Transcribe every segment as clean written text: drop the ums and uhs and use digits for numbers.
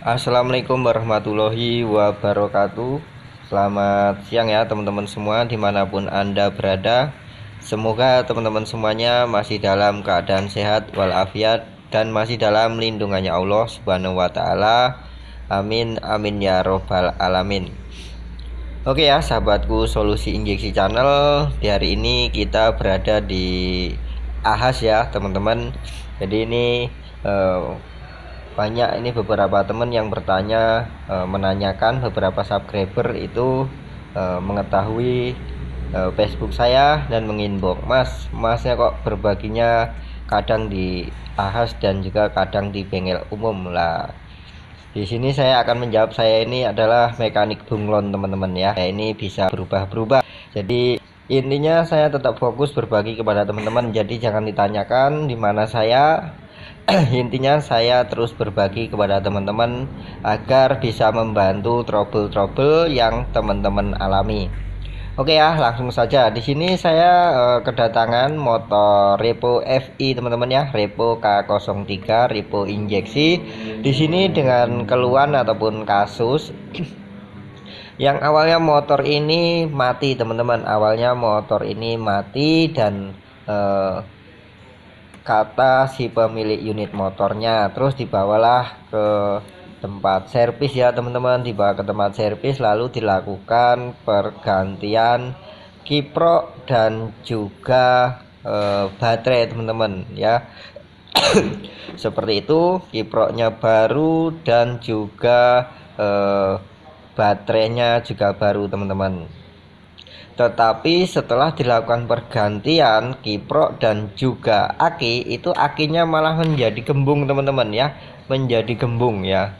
Assalamualaikum warahmatullahi wabarakatuh. Selamat siang ya teman-teman semua dimanapun Anda berada. Semoga teman-teman semuanya masih dalam keadaan sehat walafiat dan masih dalam lindungannya Allah Subhanahu wa Ta'ala. Amin amin ya robbal alamin. Oke ya sahabatku, Solusi Injeksi Channel. Di hari ini kita berada di Ahas ya teman-teman. Jadi ini banyak beberapa teman yang bertanya, menanyakan, beberapa subscriber itu mengetahui Facebook saya dan menginbox, masnya kok berbaginya kadang di Ahas dan juga kadang di bengkel umum lah. Di sini saya akan menjawab, saya ini adalah mekanik bunglon teman-teman ya. Ini bisa berubah-berubah. Jadi intinya saya tetap fokus berbagi kepada teman-teman. Jadi jangan ditanyakan di mana saya. Intinya saya terus berbagi kepada teman-teman agar bisa membantu trouble-trouble yang teman-teman alami. Oke ya, langsung saja. Di sini saya kedatangan motor Repo FI teman-teman ya, Repo K03 Repo injeksi. Di sini dengan keluhan ataupun kasus yang awalnya motor ini mati teman-teman. Awalnya motor ini mati dan kata si pemilik unit motornya, terus dibawalah ke tempat servis ya teman-teman, dibawa ke tempat servis lalu dilakukan pergantian kiprok dan juga baterai teman-teman ya. Seperti itu, kiproknya baru dan juga baterainya juga baru teman-teman. Tetapi setelah dilakukan pergantian kiprok dan juga aki, itu akinya malah menjadi gembung teman-teman ya, menjadi gembung ya.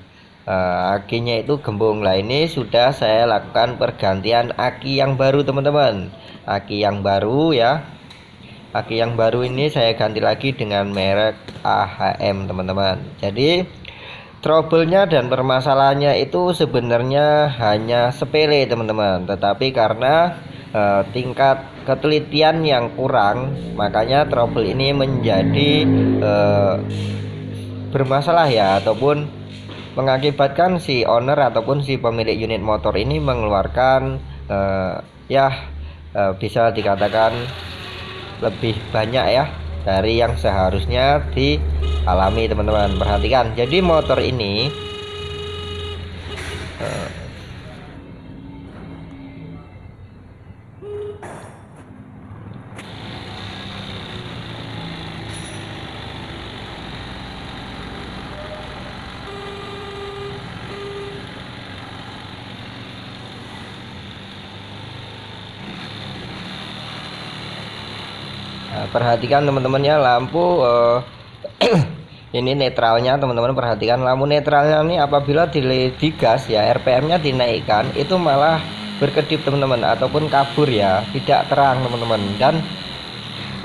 Akinya itu gembung. Lah ini sudah saya lakukan pergantian aki yang baru teman-teman, aki yang baru ya. Aki yang baru ini saya ganti lagi dengan merek AHM teman-teman. Jadi trouble-nya dan permasalahannya itu sebenarnya hanya sepele teman-teman, tetapi karena tingkat ketelitian yang kurang, makanya trouble ini menjadi bermasalah ya, ataupun mengakibatkan si owner ataupun si pemilik unit motor ini mengeluarkan bisa dikatakan lebih banyak ya dari yang seharusnya dialami teman-teman. Perhatikan, jadi motor ini perhatikan teman-teman ya, lampu ini netralnya teman-teman. Perhatikan lampu netralnya ini apabila digas ya, RPM-nya dinaikkan, itu malah berkedip teman-teman, ataupun kabur ya, tidak terang teman-teman. Dan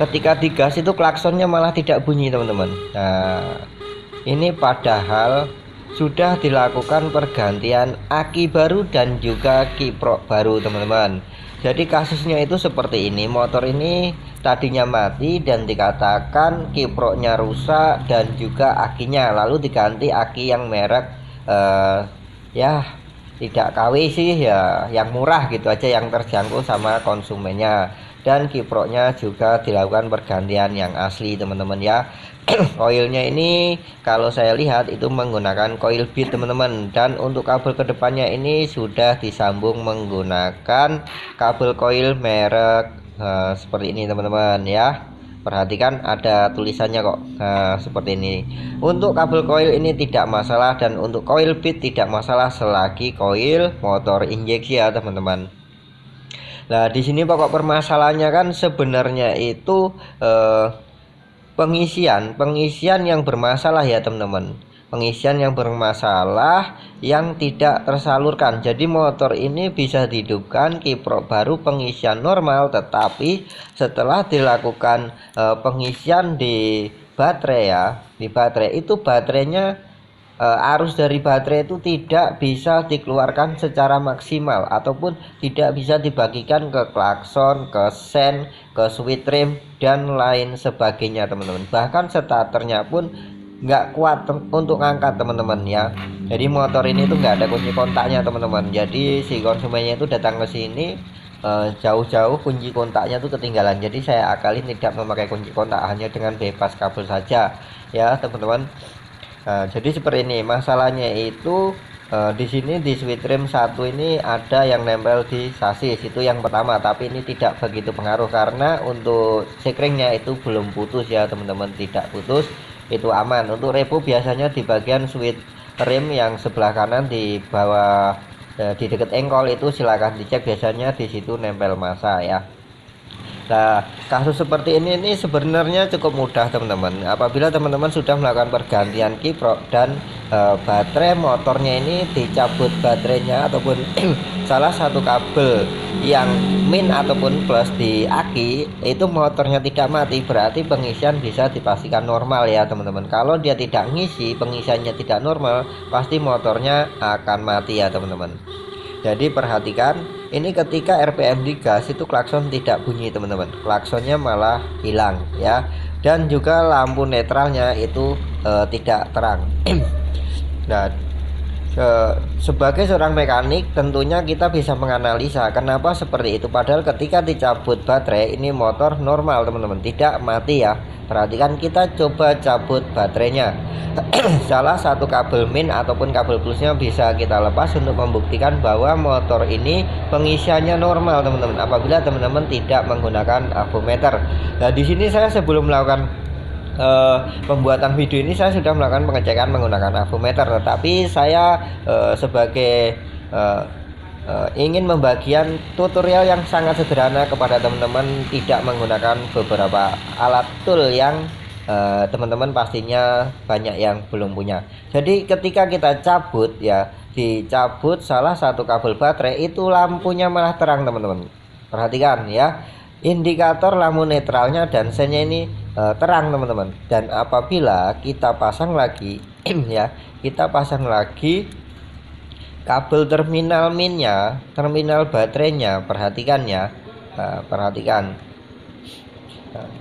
ketika digas itu klaksonnya malah tidak bunyi teman-teman. Nah ini padahal sudah dilakukan pergantian aki baru dan juga kiprok baru teman-teman. Jadi kasusnya itu seperti ini, motor ini tadinya mati dan dikatakan kiproknya rusak dan juga akinya, lalu diganti aki yang merek ya tidak KW sih ya, yang murah gitu aja, yang terjangkau sama konsumennya. Dan kiproknya juga dilakukan pergantian yang asli teman-teman ya. Koilnya ini kalau saya lihat itu menggunakan koil bead teman-teman, dan untuk kabel kedepannya ini sudah disambung menggunakan kabel koil merek seperti ini teman-teman ya. Perhatikan ada tulisannya kok seperti ini. Untuk kabel koil ini tidak masalah, dan untuk koil bead tidak masalah selagi koil motor injeksi ya teman-teman. Nah di sini pokok permasalahannya kan sebenarnya itu pengisian yang bermasalah ya teman-teman. Pengisian yang bermasalah yang tidak tersalurkan. Jadi motor ini bisa dihidupkan kiprok baru, pengisian normal, tetapi setelah dilakukan pengisian di baterai ya, di baterai itu baterainya arus dari baterai itu tidak bisa dikeluarkan secara maksimal, ataupun tidak bisa dibagikan ke klakson, ke sen, ke switch rem dan lain sebagainya teman-teman. Bahkan starternya pun nggak kuat untuk ngangkat teman-teman ya. Jadi motor ini tuh nggak ada kunci kontaknya teman-teman. Jadi si konsumennya itu datang ke sini jauh-jauh kunci kontaknya tuh ketinggalan. Jadi saya akalin tidak memakai kunci kontak, hanya dengan bypass kabel saja ya teman-teman. Jadi seperti ini masalahnya itu. Di sini di switch rim satu ini ada yang nempel di sasis, itu yang pertama, tapi ini tidak begitu pengaruh karena untuk sekringnya itu belum putus ya teman-teman, tidak putus, itu aman. Untuk repo biasanya di bagian switch rim yang sebelah kanan di bawah di dekat engkol itu silahkan dicek, biasanya di situ nempel massa ya. Nah, kasus seperti ini sebenarnya cukup mudah teman-teman. Apabila teman-teman sudah melakukan pergantian kiprok dan baterai motornya ini dicabut baterainya ataupun salah satu kabel yang min ataupun plus di aki, itu motornya tidak mati, berarti pengisian bisa dipastikan normal ya teman-teman. Kalau dia tidak ngisi, pengisiannya tidak normal, pasti motornya akan mati ya teman-teman. Jadi perhatikan, ini ketika RPM digas itu klakson tidak bunyi teman-teman, klaksonnya malah hilang ya. Dan juga lampu netralnya itu tidak terang. Nah, sebagai seorang mekanik tentunya kita bisa menganalisa kenapa seperti itu, padahal ketika dicabut baterai ini motor normal teman-teman, tidak mati ya. Perhatikan, kita coba cabut baterainya. Salah satu kabel min ataupun kabel plusnya bisa kita lepas untuk membuktikan bahwa motor ini pengisiannya normal teman-teman, apabila teman-teman tidak menggunakan avometer. Nah, di sini saya sebelum melakukan pembuatan video ini saya sudah melakukan pengecekan menggunakan avometer, tetapi saya sebagai ingin membagikan tutorial yang sangat sederhana kepada teman-teman, tidak menggunakan beberapa alat tool yang teman-teman pastinya banyak yang belum punya. Jadi ketika kita cabut ya, dicabut salah satu kabel baterai, itu lampunya malah terang teman-teman. Perhatikan ya, indikator lampu netralnya dan sennya ini terang teman-teman. Dan apabila kita pasang lagi ya, kita pasang lagi kabel terminal minnya, terminal baterainya, perhatikan ya. Perhatikan.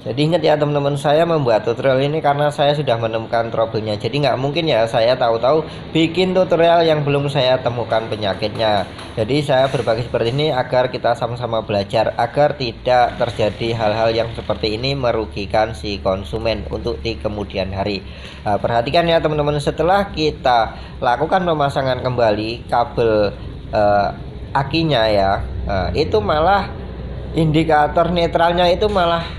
Jadi ingat ya teman-teman, saya membuat tutorial ini karena saya sudah menemukan trouble-nya. Jadi nggak mungkin ya saya tahu-tahu bikin tutorial yang belum saya temukan penyakitnya. Jadi saya berbagi seperti ini agar kita sama-sama belajar, agar tidak terjadi hal-hal yang seperti ini merugikan si konsumen untuk di kemudian hari. Perhatikan ya teman-teman, setelah kita lakukan pemasangan kembali kabel akinya ya, itu malah indikator netralnya itu malah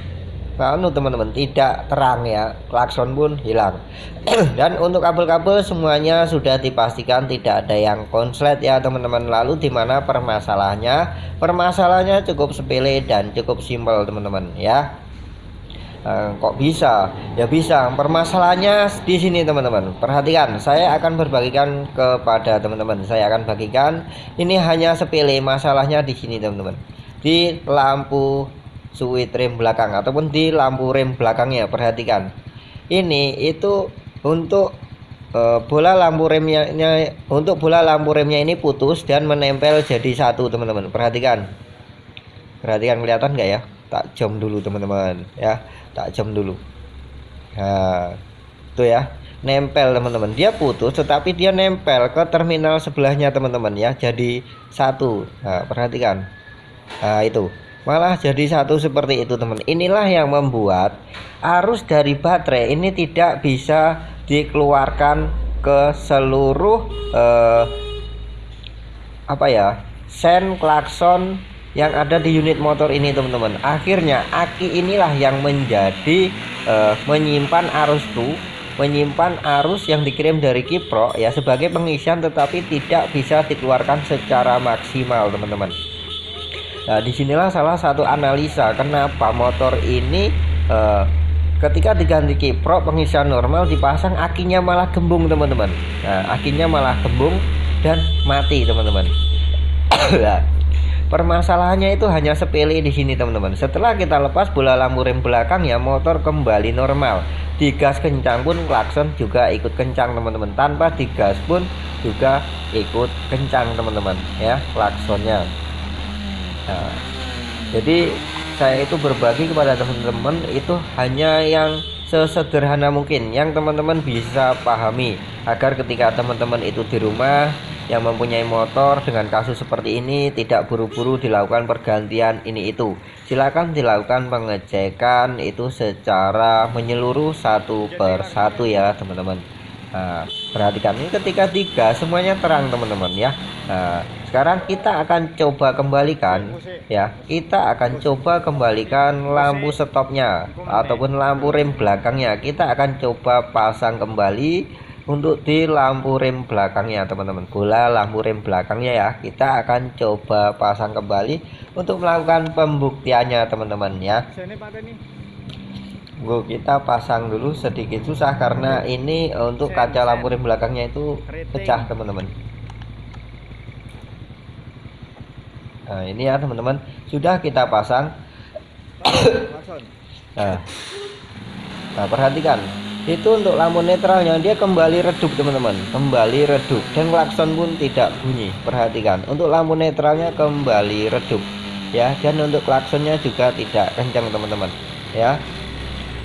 teman-teman tidak terang ya, klakson pun hilang. Dan untuk kabel-kabel semuanya sudah dipastikan tidak ada yang konslet ya teman-teman. Lalu dimana permasalahannya? Permasalahannya cukup sepele dan cukup simpel teman-teman ya. Kok bisa? Ya bisa. Permasalahannya di sini teman-teman. Perhatikan, saya akan berbagikan kepada teman-teman. Saya akan bagikan, ini hanya sepele, masalahnya di sini teman-teman. Di lampu switch rem belakang ataupun di lampu rem belakangnya. Perhatikan, ini itu untuk bola lampu remnya, untuk bola lampu remnya ini putus dan menempel jadi satu teman-teman. Perhatikan, kelihatan nggak ya? Tak jam dulu teman-teman ya, tak jam dulu. Nah itu ya, nempel teman-teman, dia putus tetapi dia nempel ke terminal sebelahnya teman-teman ya, jadi satu. Nah perhatikan, nah itu malah jadi satu seperti itu teman. Inilah yang membuat arus dari baterai ini tidak bisa dikeluarkan ke seluruh sen klakson yang ada di unit motor ini teman-teman. Akhirnya aki inilah yang menjadi menyimpan arus yang dikirim dari kiprok ya sebagai pengisian, tetapi tidak bisa dikeluarkan secara maksimal teman-teman. Nah disinilah salah satu analisa kenapa motor ini ketika diganti kiprok pengisian normal dipasang akinya malah gembung teman-teman. Nah akinya malah gembung dan mati teman-teman. Nah, permasalahannya itu hanya sepele di sini teman-teman. Setelah kita lepas bola lampu rem belakang ya, motor kembali normal. Digas kencang pun klakson juga ikut kencang teman-teman. Tanpa digas pun juga ikut kencang teman-teman ya klaksonnya. Nah, jadi saya itu berbagi kepada teman-teman itu hanya yang sesederhana mungkin yang teman-teman bisa pahami, agar ketika teman-teman itu di rumah yang mempunyai motor dengan kasus seperti ini tidak buru-buru dilakukan pergantian ini itu. Silakan dilakukan pengecekan itu secara menyeluruh satu per satu ya teman-teman. Nah, perhatikan ini ketika digas semuanya terang teman-teman ya. Nah, sekarang kita akan coba kembalikan ya. Kita akan coba kembalikan lampu stopnya ataupun lampu rem belakangnya. Kita akan coba pasang kembali untuk di lampu rem belakangnya teman-teman. Bola lampu rem belakangnya ya. Kita akan coba pasang kembali untuk melakukan pembuktiannya teman-teman ya. Kita pasang dulu, sedikit susah karena ini untuk kaca lampu rem belakangnya itu pecah teman-teman. Nah ini ya teman-teman, sudah kita pasang. Nah perhatikan, itu untuk lampu netralnya dia kembali redup teman-teman, kembali redup, dan klakson pun tidak bunyi. Perhatikan, untuk lampu netralnya kembali redup ya, dan untuk klaksonnya juga tidak kencang teman-teman ya,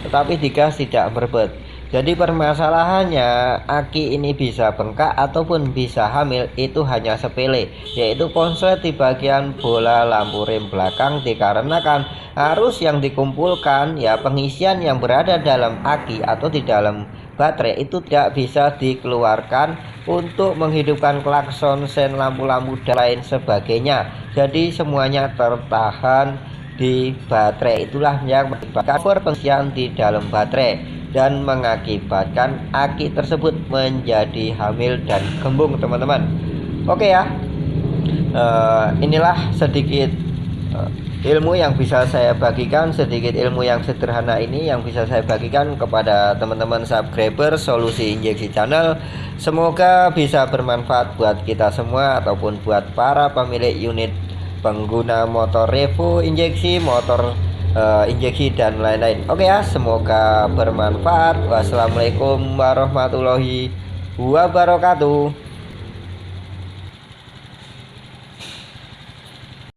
tetapi digas tidak berbet. Jadi permasalahannya aki ini bisa bengkak ataupun bisa hamil itu hanya sepele, yaitu konslet di bagian bola lampu rem belakang, dikarenakan arus yang dikumpulkan ya, pengisian yang berada dalam aki atau di dalam baterai itu tidak bisa dikeluarkan untuk menghidupkan klakson, sen, lampu-lampu dan lain sebagainya. Jadi semuanya tertahan di baterai, itulah yang menyebabkan pengisian di dalam baterai dan mengakibatkan aki tersebut menjadi hamil dan gembung teman-teman. Oke ya, inilah sedikit ilmu yang bisa saya bagikan, sedikit ilmu yang sederhana ini yang bisa saya bagikan kepada teman-teman subscriber Solusi Injeksi Channel. Semoga bisa bermanfaat buat kita semua ataupun buat para pemilik unit pengguna motor revo injeksi, motor injeksi dan lain-lain. Oke ya, semoga bermanfaat. Wassalamualaikum warahmatullahi wabarakatuh.